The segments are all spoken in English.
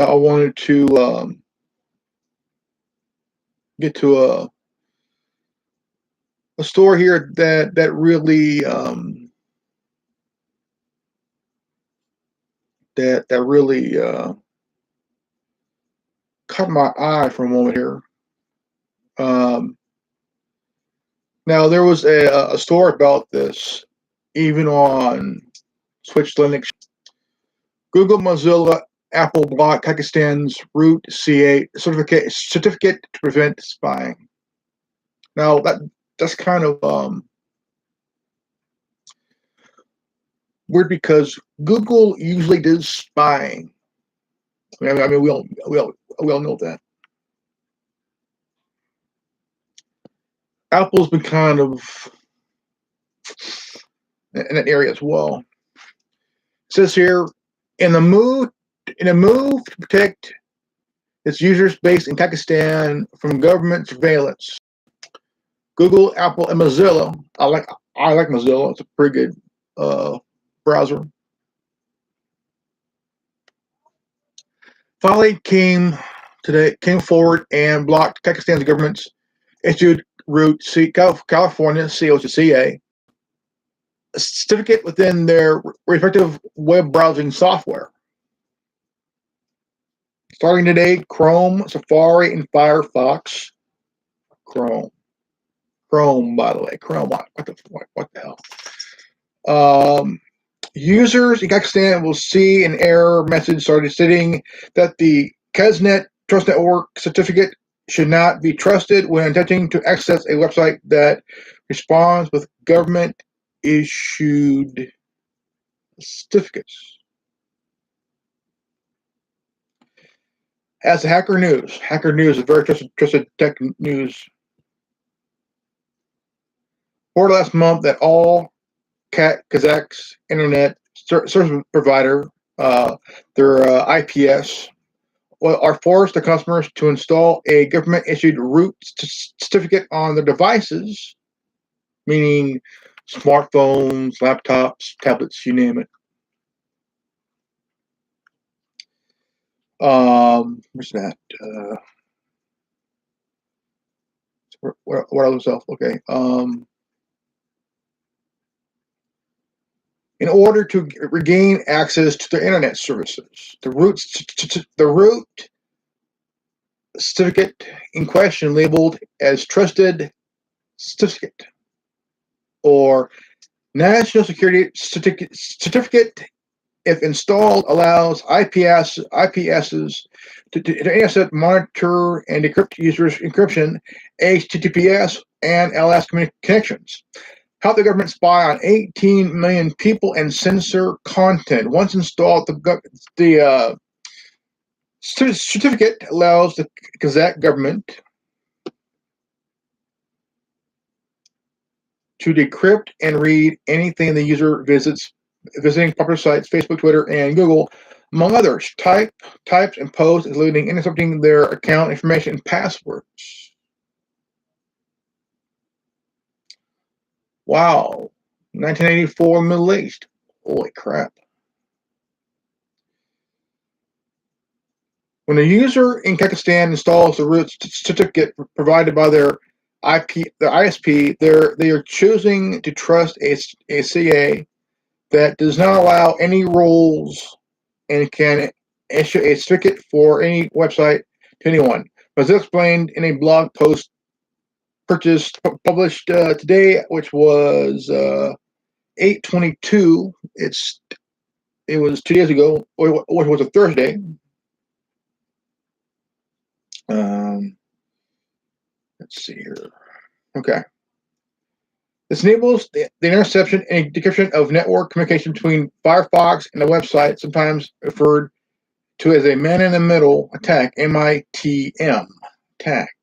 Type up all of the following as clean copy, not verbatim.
I wanted to get to a store here that really that really caught my eye for a moment here. Um, Now there was a story about this, even on Switch Linux. Google, Mozilla, Apple block Pakistan's root CA certificate to prevent spying. Now that's kind of weird because Google usually does spying. I mean we all know that. Apple's been kind of in that area as well. It says here in a move to protect its users based in Pakistan from government surveillance. Google, Apple, and Mozilla. I like Mozilla. It's a pretty good browser. Finally came forward and blocked Pakistan's government's issued root California CA certificate within their respective web browsing software. Starting today, Chrome, Safari, and Firefox. Chrome, by the way. Chrome, what the hell? Users in Pakistan will see an error message started stating that the Kesnet Trust Network certificate should not be trusted when attempting to access a website that responds with government-issued certificates. As Hacker News is very trusted tech news. Reported last month that all Kazakh's internet service provider, their IPS, are forced the customers to install a government-issued root certificate on their devices, meaning smartphones, laptops, tablets, you name it. Where's that? Where else? Okay. In order to regain access to their internet services, the root certificate in question, labeled as Trusted Certificate or National Security Certificate, if installed, allows IPSs to intercept, monitor, and decrypt users' encryption, HTTPS, and LS connections. Help the government spy on 18 million people and censor content. Once installed, the certificate allows the Kazakh government to decrypt and read anything the user visits, visiting popular sites, Facebook, Twitter, and Google, among others. Types and posts, including intercepting their account information and passwords. Wow. 1984 Middle East. Holy crap. When a user in Pakistan installs the root certificate provided by their ISP, they are choosing to trust a CA that does not allow any rules and can issue a certificate for any website to anyone. As explained in a blog post published today, which was 8/22. It was 2 days ago, which was a Thursday. Let's see here. Okay. This enables the interception and decryption of network communication between Firefox and the website, sometimes referred to as a man-in-the-middle attack, MITM attack.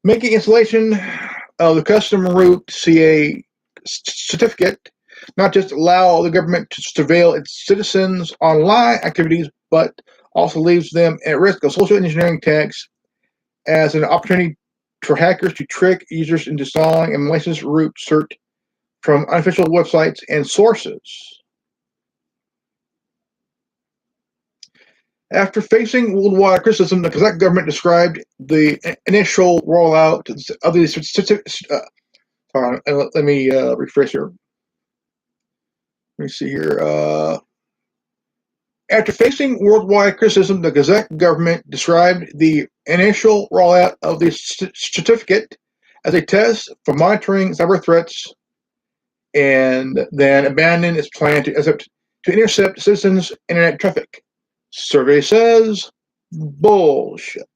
Making installation of the custom root CA certificate not just allow the government to surveil its citizens' online activities, but also leaves them at risk of social engineering attacks as an opportunity for hackers to trick users into installing a malicious root cert from unofficial websites and sources. After facing worldwide criticism, the Kazakh government described the initial rollout of these statistics. Let me refresh here. Let me see here. After facing worldwide criticism, the Kazakh government described the initial rollout of the certificate as a test for monitoring cyber threats, and then abandoned its plan to intercept citizens' internet traffic. Survey says bullshit.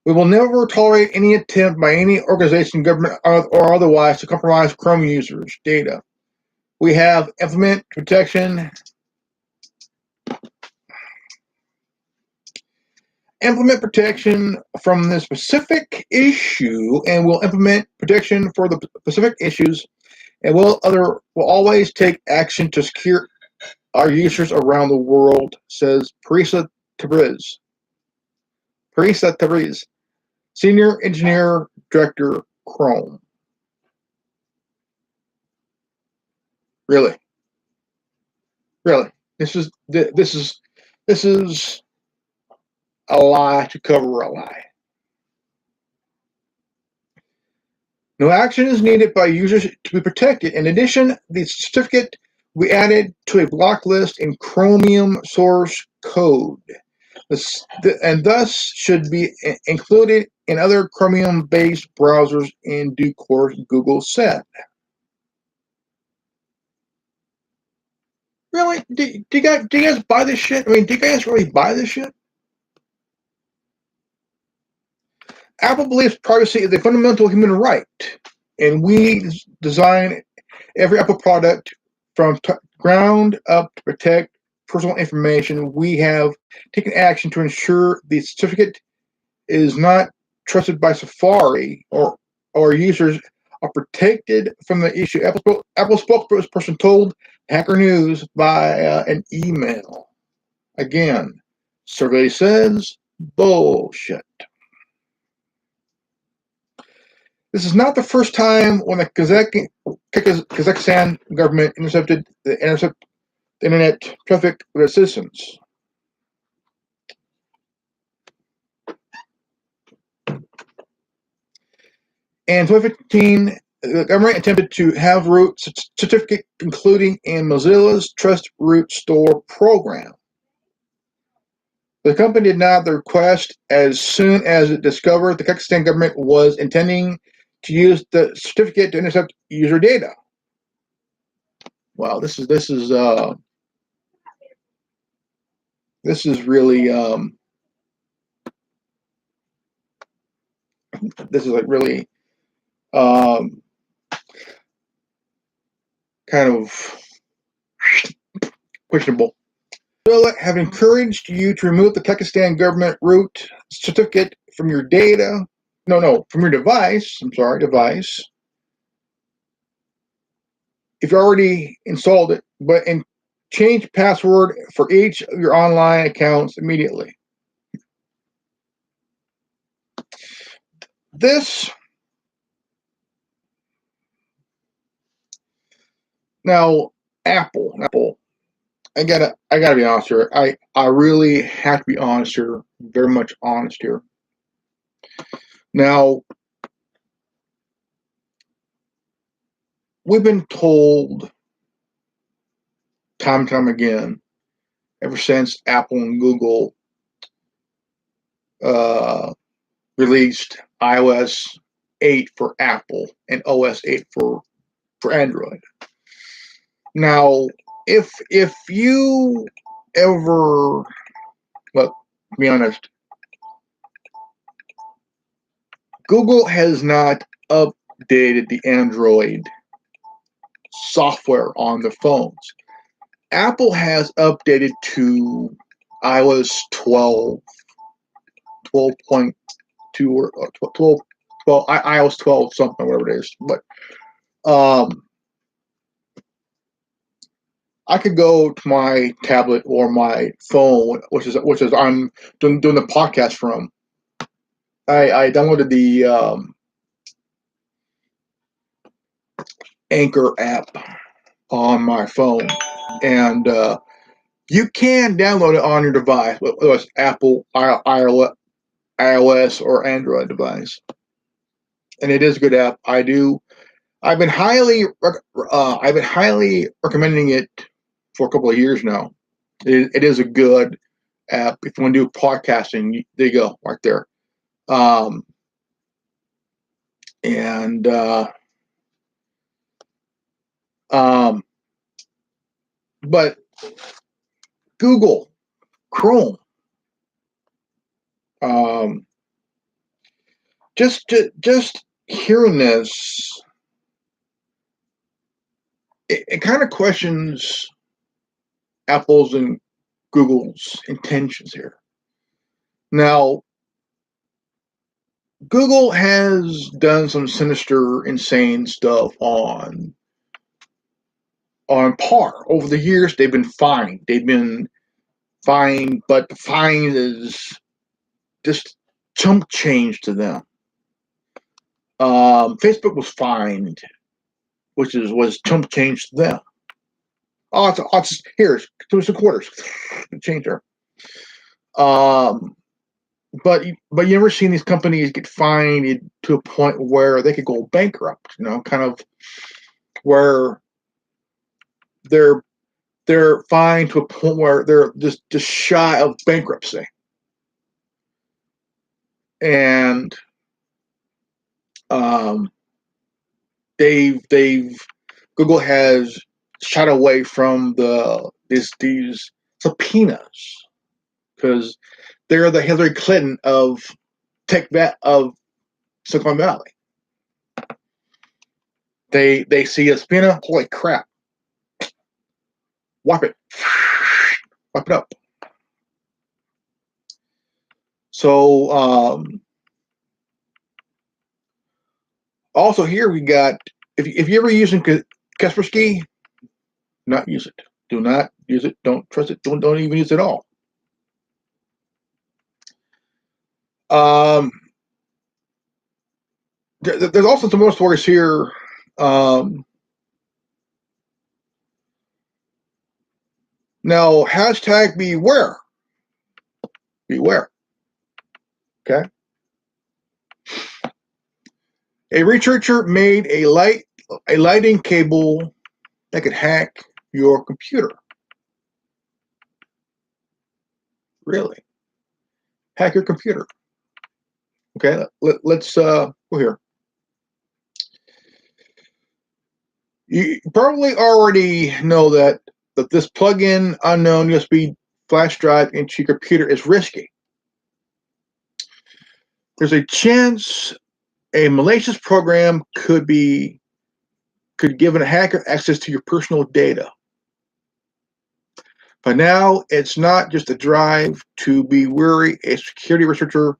We will never tolerate any attempt by any organization, government, or otherwise to compromise Chrome users' data. We have implement protection from this specific issue, and will implement protection for the specific issues, and will always take action to secure our users around the world, says Parisa Tabriz, Senior Engineer Director, Chrome. Really? This is a lie to cover a lie. No action is needed by users to be protected. In addition, the certificate we added to a block list in Chromium source code, and thus should be included in other Chromium-based browsers in due course, Google said. Really? Do you guys buy this shit? I mean, do you guys really buy this shit? Apple believes privacy is a fundamental human right, and we design every Apple product from ground up to protect personal information. We have taken action to ensure the certificate is not trusted by Safari, or users are protected from the issue. Apple spokesperson told Hacker News via an email. Again, survey says bullshit. This is not the first time when the Kazakhstan government intercepted the internet traffic of its citizens. In 2015, the government attempted to have root certificate including in Mozilla's Trust Root Store program. The company denied the request as soon as it discovered the Kazakhstan government was intending to use the certificate to intercept user data. Wow, this is really this is like really kind of questionable. Have encouraged you to remove the Kazakhstan government root certificate from your data. From your device. Device. If you already installed it, and change password for each of your online accounts immediately. Now, Apple. I gotta be honest here. I really have to be honest here. Very much honest here. Now, we've been told time and time again, ever since Apple and Google released iOS 8 for Apple and OS 8 for Android. Now, if you ever, look, to be honest, Google has not updated the Android software on the phones. Apple has updated to iOS 12, 12.2 or 12, iOS 12 something, whatever it is. But I could go to my tablet or my phone, which is I'm doing the podcast from. I downloaded the Anchor app, on my phone, and you can download it on your device, whether it's Apple, iOS, or Android device. And it is a good app. I've been highly recommending it for a couple of years now. It is a good app. If you want to do podcasting, there you go, right there. And but Google Chrome, just hearing this, it kind of questions Apple's and Google's intentions here. Now, Google has done some sinister, insane stuff on par. Over the years, they've been fined. But the fine is just chump change to them. Facebook was fined, which was chump change to them. Here's 2 quarters. Change there. But you never seen these companies get fined to a point where they could go bankrupt. Kind of where they're fined to a point where they're just shy of bankruptcy. And Google has shied away from these subpoenas because they're the Hillary Clinton of Silicon Valley. They see a subpoena, holy crap, wipe it up. So also here we got, if you're ever using Kaspersky, not use it. Do not use it. Don't trust it. Don't even use it at all. There's also some more stories here. Now, hashtag beware. Beware. Okay. A researcher made a lighting cable that could hack your computer. Really? Hack your computer. Okay, let's go here. You probably already know that this plug-in unknown USB flash drive into your computer is risky. There's a chance a malicious program could give a hacker access to your personal data. But now it's not just a drive to be wary. A security researcher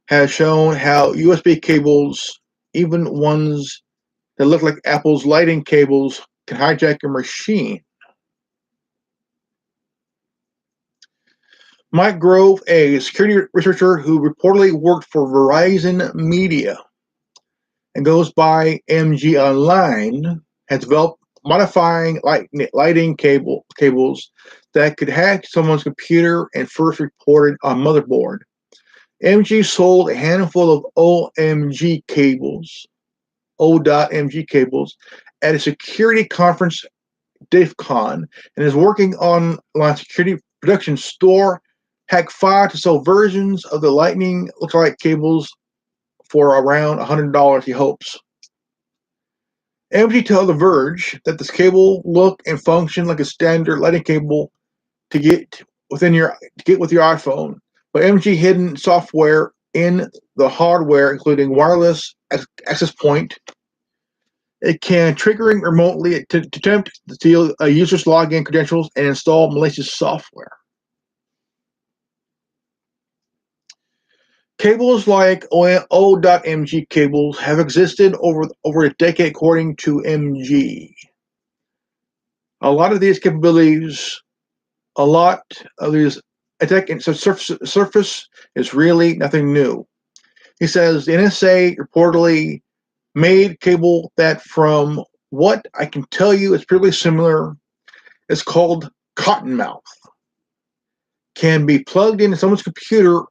has shown how USB cables, even ones that look like Apple's lighting cables, can hijack your machine. Mike Grove, a security researcher who reportedly worked for Verizon Media and goes by MG Online, has developed modifying lighting cables that could hack someone's computer and first reported on motherboard. MG sold a handful of OMG cables, O.MG cables, at a security conference, DEF CON, and is working on security production store Hack5 to sell versions of the lightning lookalike cables for around $100, he hopes. MG told The Verge that this cable look and function like a standard lighting cable to get with your iPhone, but MG hidden software in the hardware, including wireless access point. It can triggering remotely to attempt to steal a user's login credentials and install malicious software. Cables like O.MG cables have existed over a decade, according to MG. A lot of these capabilities, attack and surface is really nothing new. He says the NSA reportedly made cable that from what I can tell you is pretty similar. It's called Cottonmouth. Can be plugged into someone's computer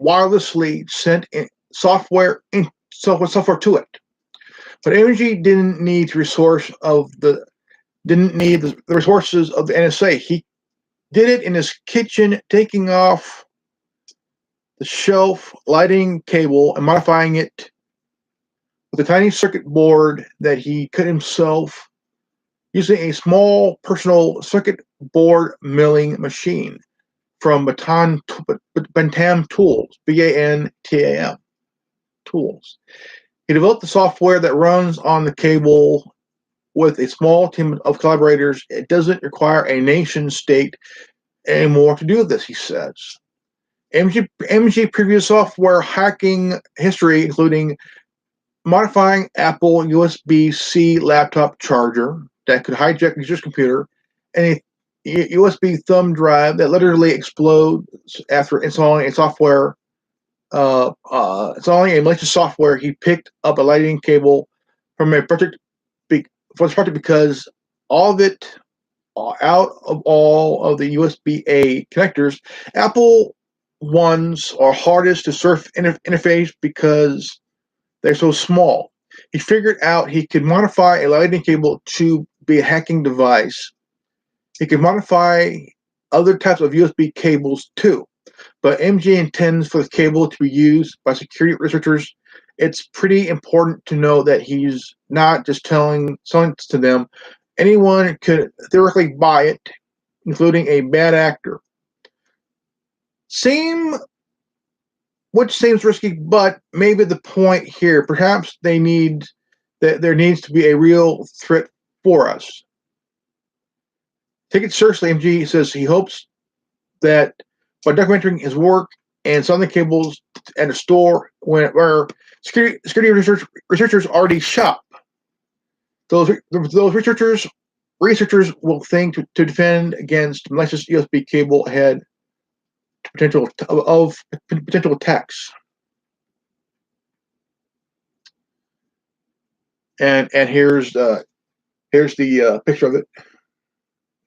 wirelessly, sent in software to it. But MG didn't need the resources of the NSA. He did it in his kitchen, taking off the shelf lighting cable and modifying it with a tiny circuit board that he cut himself using a small personal circuit board milling machine from Bantam Tools, BANTAM Tools. He developed the software that runs on the cable with a small team of collaborators. It doesn't require a nation state anymore to do this, he says. MG previous software hacking history, including modifying Apple USB-C laptop charger that could hijack a user's computer, and a USB thumb drive that literally explodes after installing installing a malicious software. He picked up a lightning cable from a project because all of it, out of all of the USB-A connectors, Apple ones are hardest to surf interface because they're so small. He figured out he could modify a lightning cable to be a hacking device. He could modify other types of USB cables too. But MG intends for the cable to be used by security researchers. It's pretty important to know that he's not just selling to them. Anyone could theoretically buy it, including a bad actor. Which seems risky, but maybe the point here, perhaps there needs to be a real threat for us. Take it seriously, MG says he hopes that by documenting his work and selling the cables at a store where security researchers already shop, those researchers will think to defend against malicious USB cable ahead potential attacks. And here's the picture of it.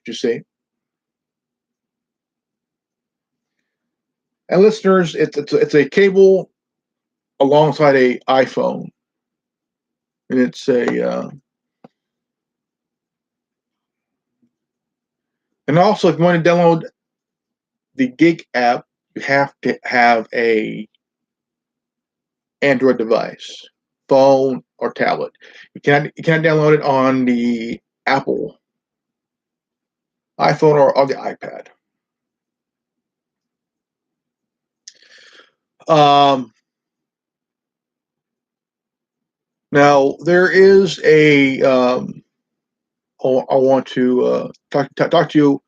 You see. And listeners, it's a cable alongside a iPhone, and it's and also if you want to download the Gig app, you have to have a Android device, phone or tablet. You cannot download it on the Apple iPhone or on the iPad. Now there is a I want to talk to you.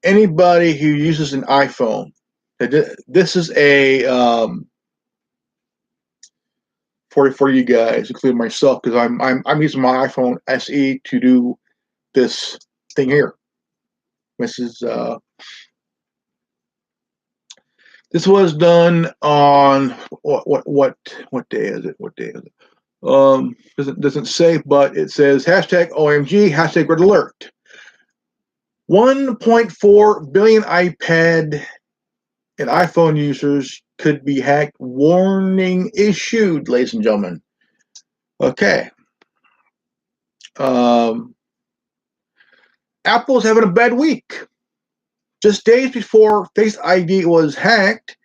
Anybody who uses an iPhone, this is a for you guys, including myself, because I'm using my iPhone SE to do this thing here. This was done on what day is it? What day is it? Doesn't say, but it says #OMG #Red Alert. 1.4 billion iPad and iPhone users could be hacked. Warning issued, ladies and gentlemen. Okay. Apple's having a bad week. Just days before Face ID was hacked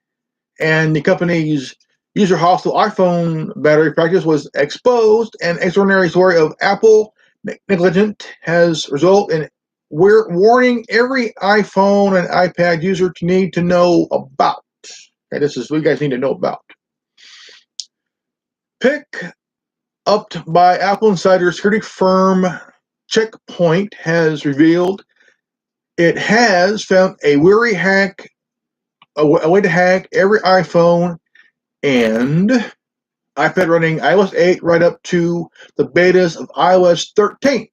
and the company's user hostile iPhone battery practice was exposed, an extraordinary story of Apple negligence has resulted in warning every iPhone and iPad user to need to know about. Okay, this is what you guys need to know about. Picked up by Apple insider security firm Checkpoint has revealed it has found a way to hack every iPhone and iPad running iOS 8 right up to the betas of iOS 13.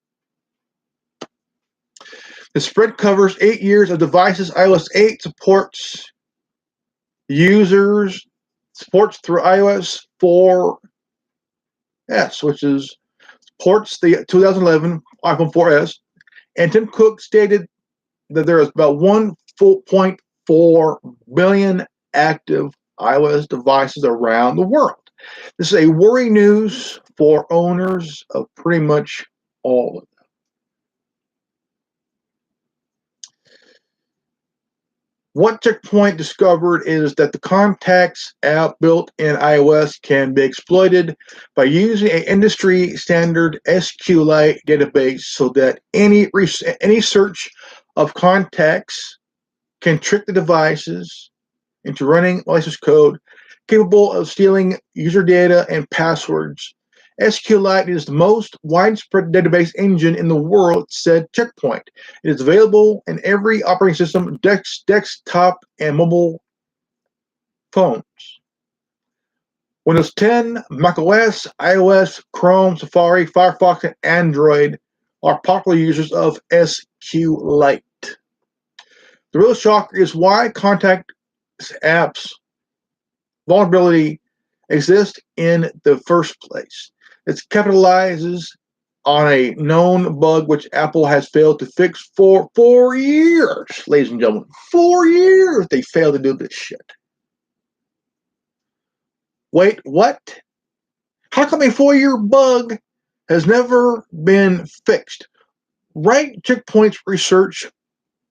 The spread covers 8 years of devices. iOS 8 supports through iOS 4S, which is ports the 2011 iPhone 4S, and Tim Cook stated that there is about 1.4 billion active iOS devices around the world. This is a worry news for owners of pretty much all of them. What Checkpoint discovered is that the Contacts app built in iOS can be exploited by using an industry standard SQLite database so that any search of contacts can trick the devices into running malicious code capable of stealing user data and passwords. SQLite is the most widespread database engine in the world, said Checkpoint. It is available in every operating system, desktop, and mobile phones. Windows 10, macOS, iOS, Chrome, Safari, Firefox, and Android are popular users of SQLite. The real shocker is why Contact apps vulnerability exists in the first place. It capitalizes on a known bug which Apple has failed to fix for 4 years, ladies and gentlemen. 4 years they failed to do this shit. Wait, what? How come a 4-year bug has never been fixed? Right Checkpoint's research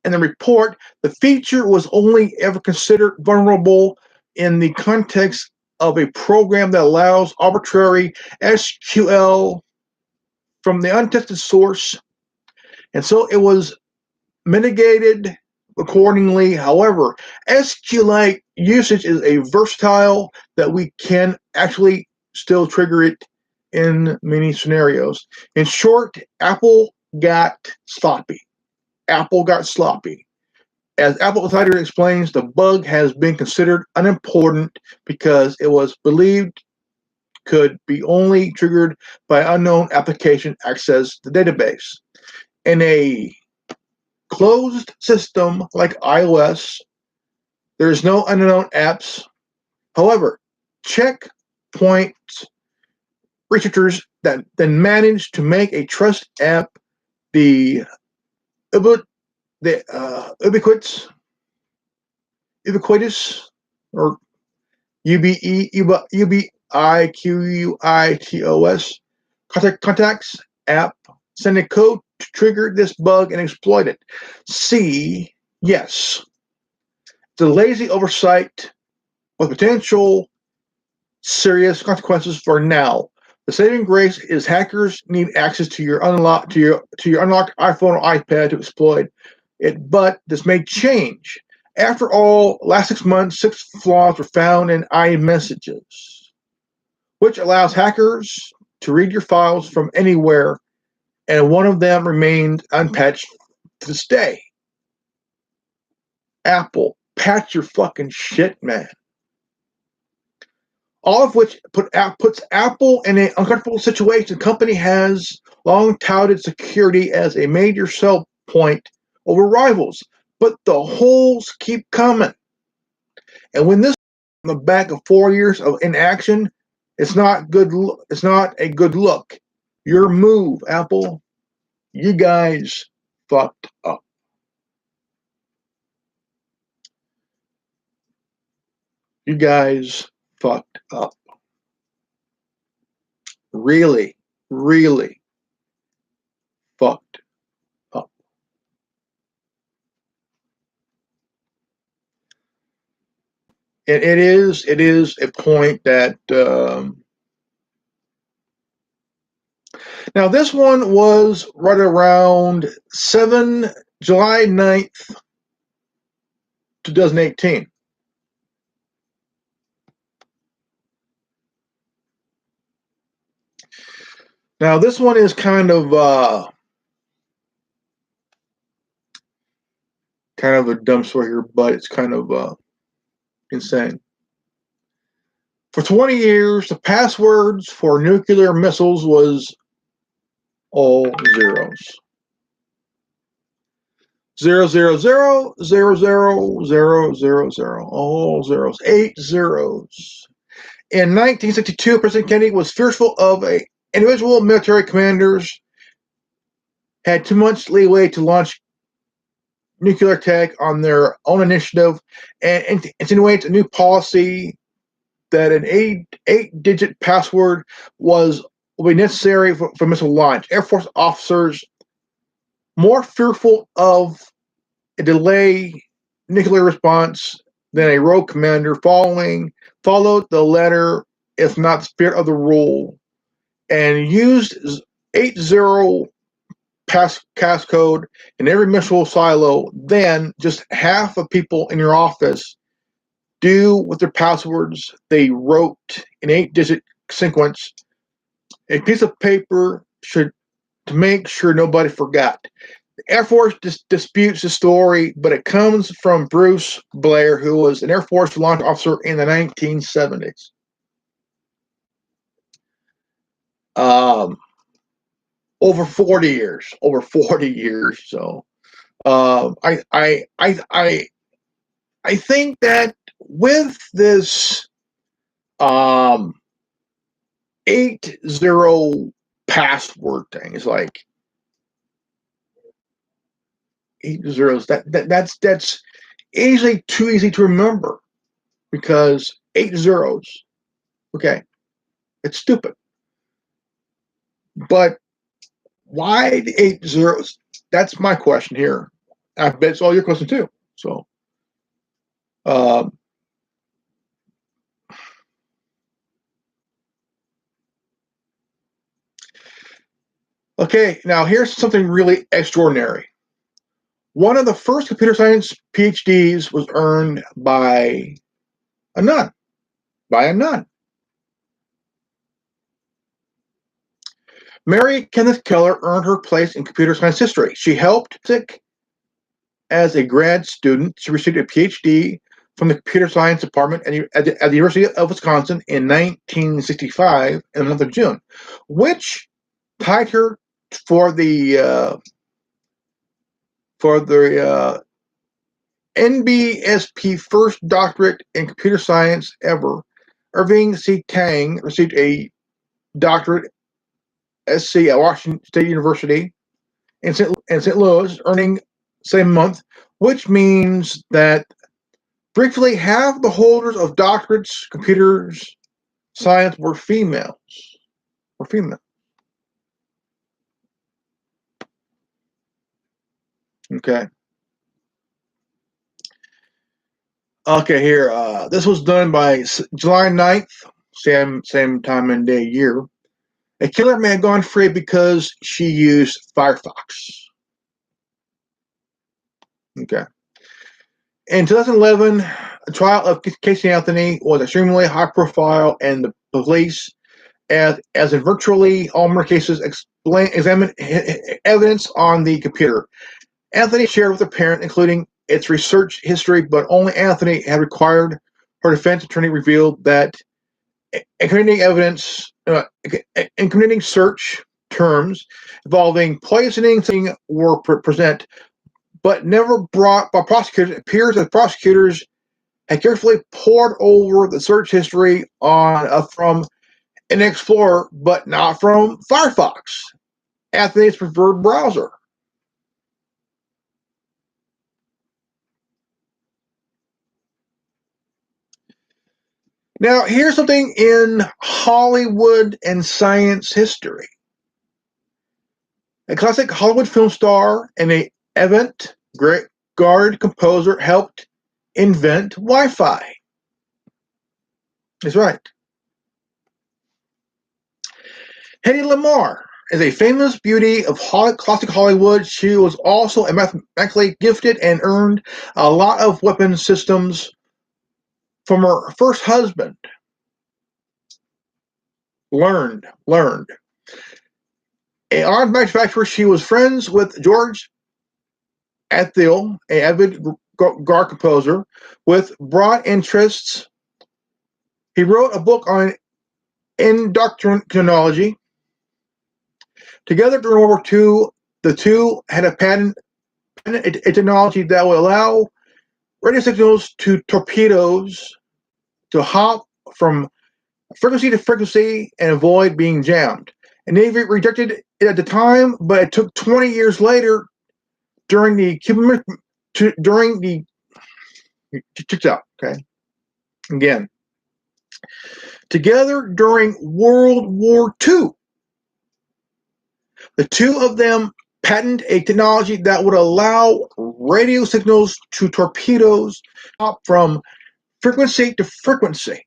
and the report, the feature was only ever considered vulnerable in the context of a program that allows arbitrary SQL from the untested source, and so it was mitigated accordingly. However, SQLite usage is a versatile that we can actually still trigger it in many scenarios. In short, Apple got sloppy. Apple got sloppy. As Apple Insider explains, the bug has been considered unimportant because it was believed could be only triggered by unknown application access to the database. In a closed system like iOS, there's no unknown apps. However, Checkpoint researchers that then managed to make a trust app the ubiquitous or ubiquitous contacts app, send a code to trigger this bug and exploit it. C, yes, the lazy oversight with potential serious consequences for now. The saving grace is hackers need access to your unlocked unlocked iPhone or iPad to exploit it, but this may change. After all, last 6 months, 6 flaws were found in iMessages, which allows hackers to read your files from anywhere, and one of them remained unpatched to this day. Apple, patch your fucking shit, man. All of which puts Apple in an uncomfortable situation. The company has long touted security as a major sell point over rivals, but the holes keep coming. And when this on the back of 4 years of inaction, it's not good. It's not a good look. Your move, Apple. You guys fucked up. You guys fucked up. Really, really fucked up. And it is a point that now this one was right around July 9th, 2018. Now this one is kind of a dumb story here, but it's kind of insane. For 20 years, the passwords for nuclear missiles was all zeros. 0, all zeros, 8 zeros. In 1962, President Kennedy was fearful of an individual military commanders had 2 months leeway to launch nuclear attack on their own initiative, and insinuates a new policy that an eight-digit password will be necessary for missile launch. Air Force officers more fearful of a delay nuclear response than a rogue commander followed the letter, if not the spirit of the rule, and used 80 passcode in every missile silo. Then just half of people in your office do with their passwords they wrote an 8-digit sequence. A piece of paper should to make sure nobody forgot. The Air Force disputes the story, but it comes from Bruce Blair, who was an Air Force launch officer in the 1970s. Over 40 years. So I think that with this 80 password thing, it's like 8 zeros. That's easily too easy to remember, because 8 zeros. Okay, it's stupid. But why the 8 zeros? That's my question here. I bet it's all your question too. So, okay, now here's something really extraordinary. One of the first computer science PhDs was earned by a nun. Mary Kenneth Keller earned her place in computer science history. She helped as a grad student. She received a PhD from the computer science department at the University of Wisconsin in 1965 in the month of June, which tied her for the NBSP first doctorate in computer science ever. Irving C. Tang received a doctorate SC at Washington State University in St. Louis, earning same month, which means that briefly half the holders of doctorates computer science were females. Okay. Okay, here. This was done by July 9th, same time and day year. A killer may have gone free because she used Firefox. Okay. In 2011, a trial of Casey Anthony was extremely high profile, and the police, as in virtually all murder cases, examined evidence on the computer. Anthony shared with the parent, including its research history, but only Anthony had required. Her defense attorney revealed that incriminating search terms involving poisoning were present, but never brought by prosecutors. It appears that prosecutors had carefully pored over the search history from an Explorer, but not from Firefox, Anthony's preferred browser. Now, here's something in Hollywood and science history. A classic Hollywood film star and an avant-garde composer helped invent Wi-Fi. That's right. Hedy Lamarr is a famous beauty of classic Hollywood. She was also mathematically gifted and earned a lot of weapon systems from her first husband. Learned. An arms manufacturer, she was friends with George Athel, an avant-garde composer with broad interests. He wrote a book on endocrinology. Together during World War II, the two had a patent technology that would allow radio signals to torpedoes to hop from frequency to frequency and avoid being jammed. And Navy rejected it at the time, but it took 20 years later during the Cuban check this out, okay? Again, together during World War II, the two of them patented a technology that would allow radio signals to torpedoes hop from frequency to frequency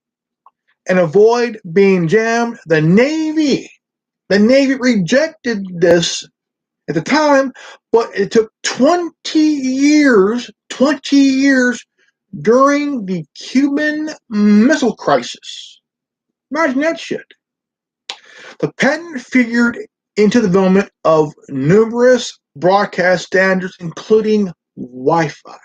and avoid being jammed. The Navy rejected this at the time, but it took 20 years during the Cuban Missile Crisis. Imagine that shit. The patent figured into the development of numerous broadcast standards, including Wi-Fi.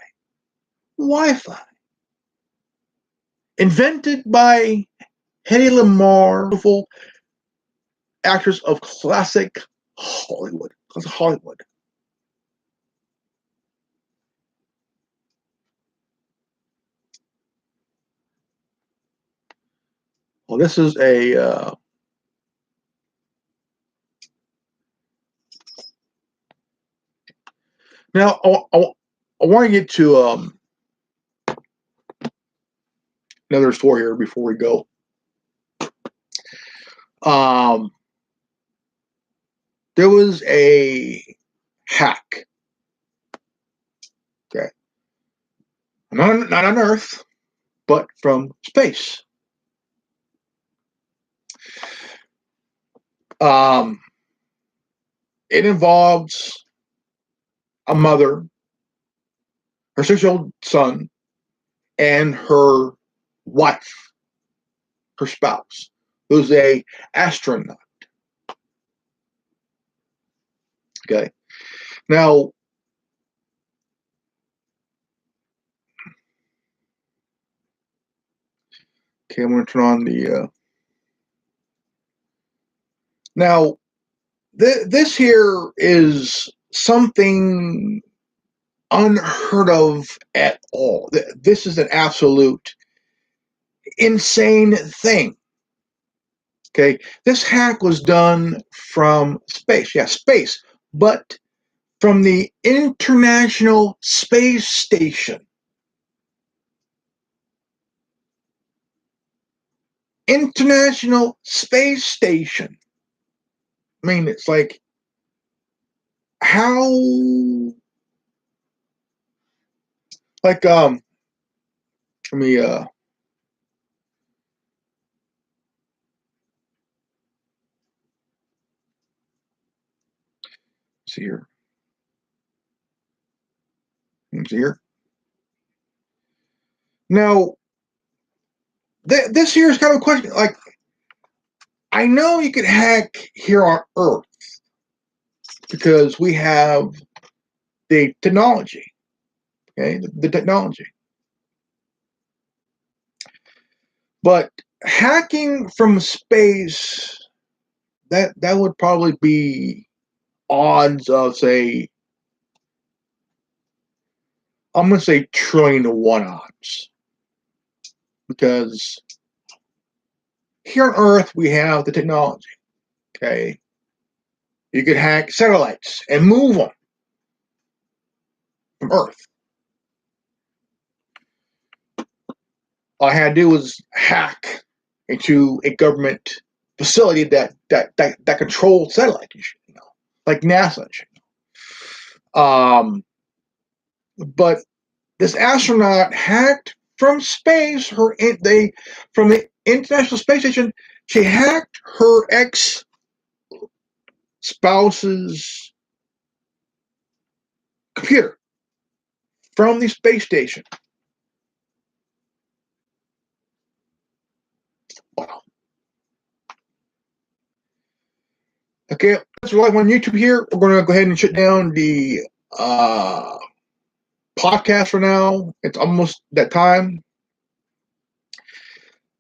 Invented by Hedy Lamarr, beautiful actress of classic Hollywood. Well, this is a now I want to get to another story here before we go. There was a hack. Okay, not on Earth, but from space. It involves a mother, her 6-year-old son, and her wife, her spouse, who's a astronaut. Okay. Now, okay, I'm going to turn on the. Now, this here is something unheard of at all. This is an absolute insane thing. Okay, this hack was done from space. Yeah, space, but from the International Space Station. International Space Station. I mean, it's like, how, like, let me, see here. See here. Now, this here is kind of a question. Like, I know you could hack here on Earth because we have the technology. Okay, the technology. But hacking from space, that would probably be odds of, say, I'm going to say trillion to 1 odds. Because here on Earth, we have the technology. Okay. You could hack satellites and move them from Earth. All I had to do was hack into a government facility that controlled satellites, you know, like NASA. But this astronaut hacked from space. From the International Space Station, she hacked her ex-spouse's computer from the space station. Wow. Okay, let's live on YouTube here. We're going to go ahead and shut down the podcast for now. It's almost that time.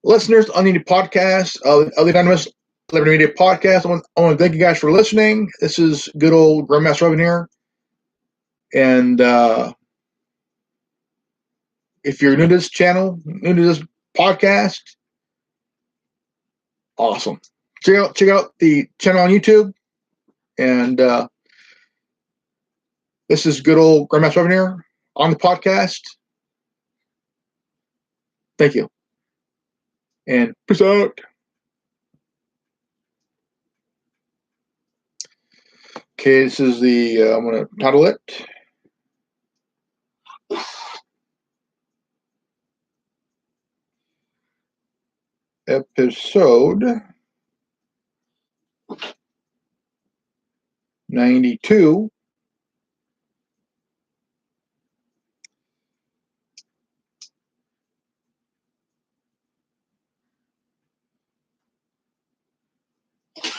Listeners, on the podcast, the Anonymous Liberty Media Podcast, I want to thank you guys for listening. This is good old Grandmaster Robin here. And if you're new to this channel, new to this podcast, awesome. check out the channel on YouTube. And this is good old Grandmaster Evan here on the podcast. Thank you. And peace out. Okay, this is the, I'm going to title it. Episode 92.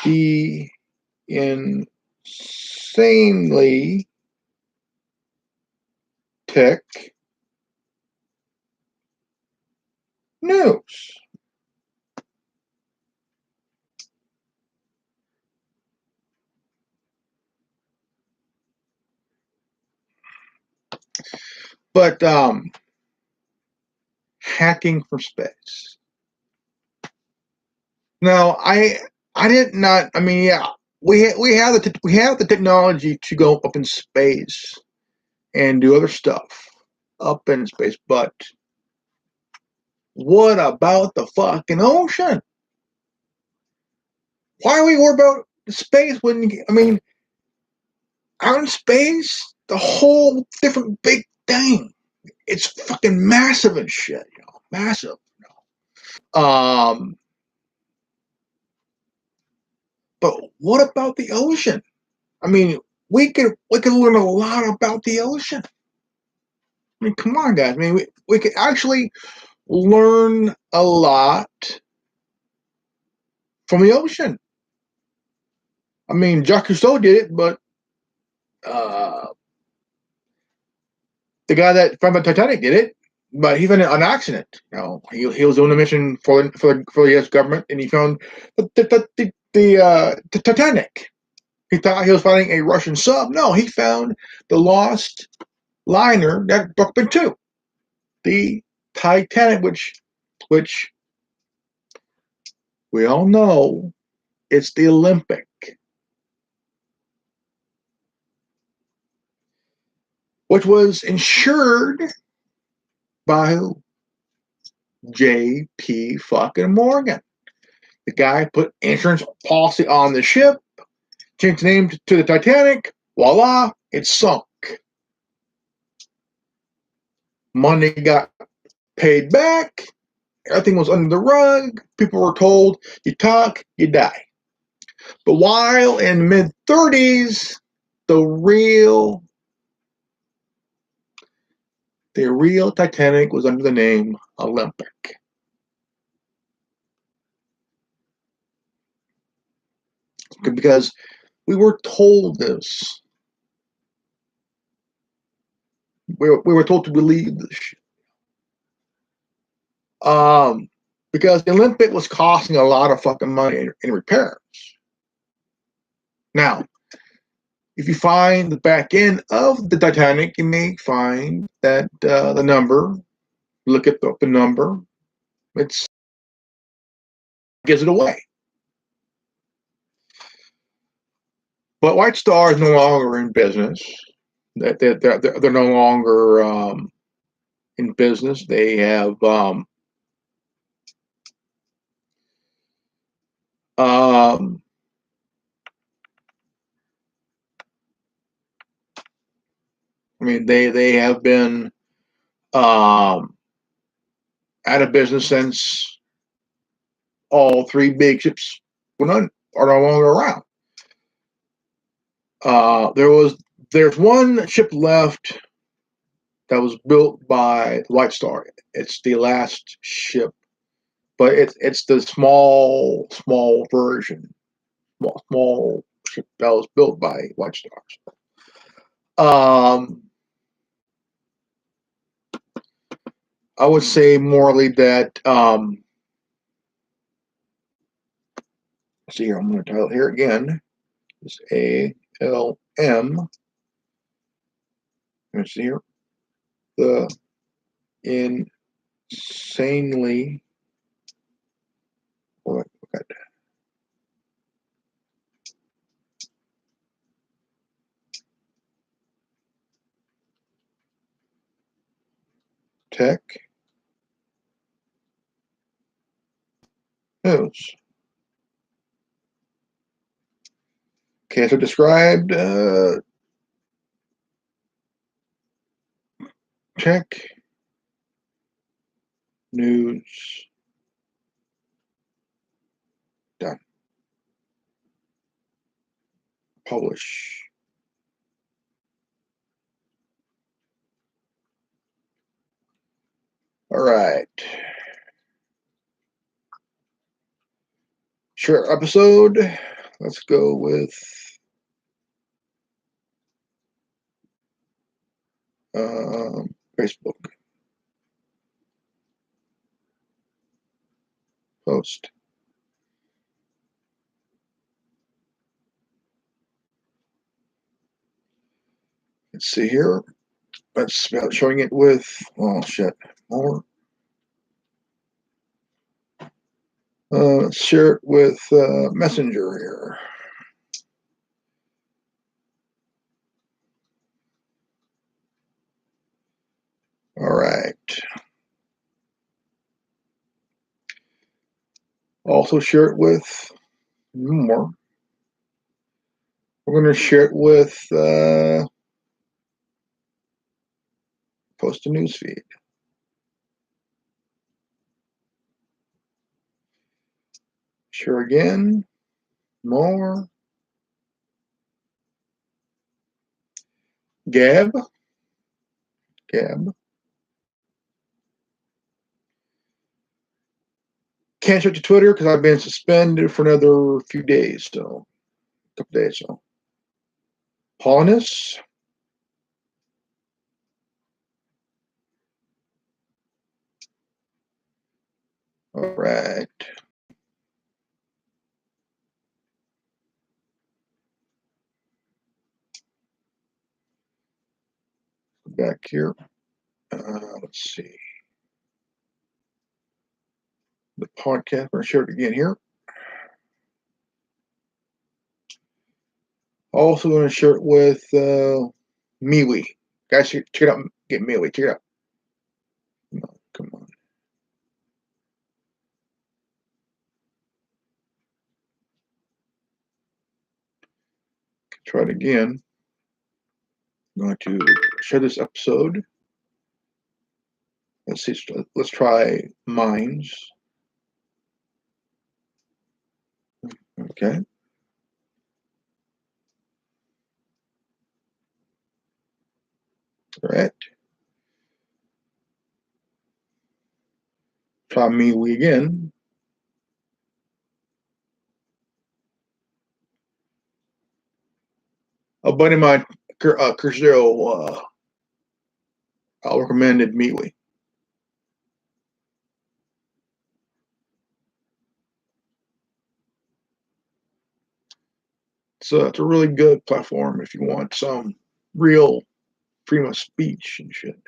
The insanely tech news. But hacking from space. Now, I did not. I mean, yeah, we have the technology to go up in space and do other stuff up in space, but what about the fucking ocean? Why are we worried about space when, I mean, out in space, the whole different big thing. It's fucking massive and shit, you know, massive. You know? But what about the ocean? I mean, we could learn a lot about the ocean. I mean, come on, guys. I mean, we could actually learn a lot from the ocean. I mean, Jacques Cousteau did it, but the guy that found the Titanic did it, but he found it on accident. You know, he was doing a mission for the U.S. government, and he found the Titanic. He thought he was finding a Russian sub. No, he found the lost liner that broke in two, the Titanic, which we all know it's the Olympic. Which was insured by who? J.P. fucking Morgan. The guy put insurance policy on the ship, changed the name to the Titanic. Voila, it sunk. Money got paid back. Everything was under the rug. People were told, you talk, you die. But while in mid-30s, the real Titanic was under the name Olympic. Because we were told this. We were told to believe this shit. Because the Olympic was costing a lot of fucking money in repairs. Now, if you find the back end of the Titanic, you may find that the number, look at the number, it gives it away. But White Star is no longer in business. They're no longer in business. They have I mean, they have been out of business since all three big ships are no longer around. There's one ship left that was built by White Star. It's the last ship, but it's the small version, small ship that was built by White Stars. I would say morally that let's see here. I'm going to title it here again. It's ALM. Let's see here. The insanely. What? Tech news. Okay, so described Tech news. Done. Publish. All right. Share episode. Let's go with Facebook. Post. Let's see here. Let's showing it with, oh shit, more. Let's share it with Messenger here. All right. Also share it with more. We're going to share it with post a newsfeed. Share again. More. Gab. Can't share it to Twitter because I've been suspended for another few days, so a couple days. So Paulinus. All right. Back here. Let's see. The podcast. We're going to share it again here. Also going to share it with MeWe. Guys, check it out. Get MeWe. Check it out. Come on. Try it again. I'm going to share this episode. Let's see. Let's try Minds. Okay. All right. Try MeWe again. A buddy of mine, Curzero, recommended MeWe. So it's a really good platform if you want some real freedom of speech and shit.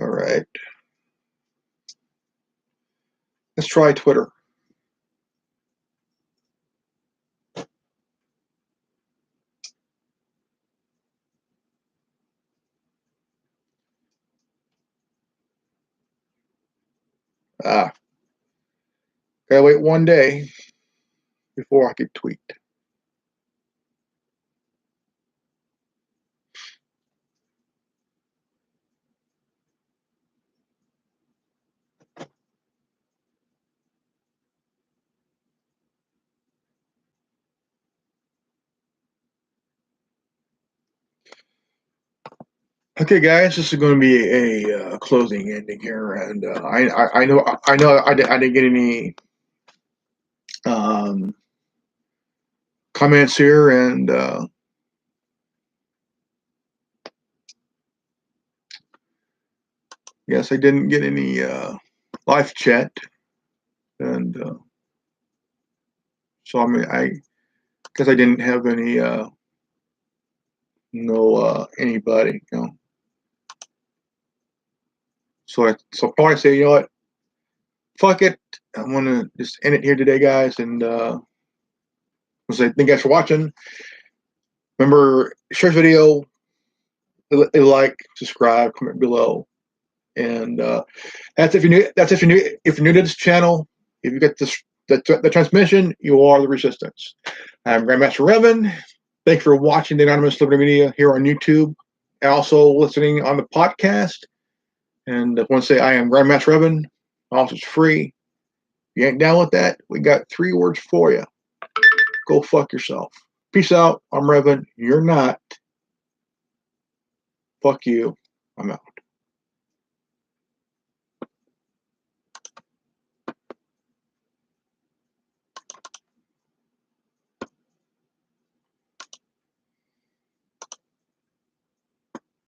All right. Let's try Twitter. Gotta wait one day before I could tweet. Okay, guys, this is going to be a closing ending here, and I know I didn't get any comments here, and Yes, I didn't get any live chat, and so I because I didn't have any anybody, you know. So probably say, you know what, fuck it. I'm gonna just end it here today, guys, and say thank you guys for watching. Remember, share this video, like, subscribe, comment below, and that's if you're new. That's if you're new. If you're new to this channel, if you get this the transmission, you are the resistance. I'm Grandmaster Revan. Thanks for watching the Anonymous Liberty Media here on YouTube, and also listening on the podcast. And I want to say I am Grandmaster Revan. Also, it's free. If you ain't down with that, we got 3 words for you. Go fuck yourself. Peace out. I'm Revan. You're not. Fuck you. I'm out.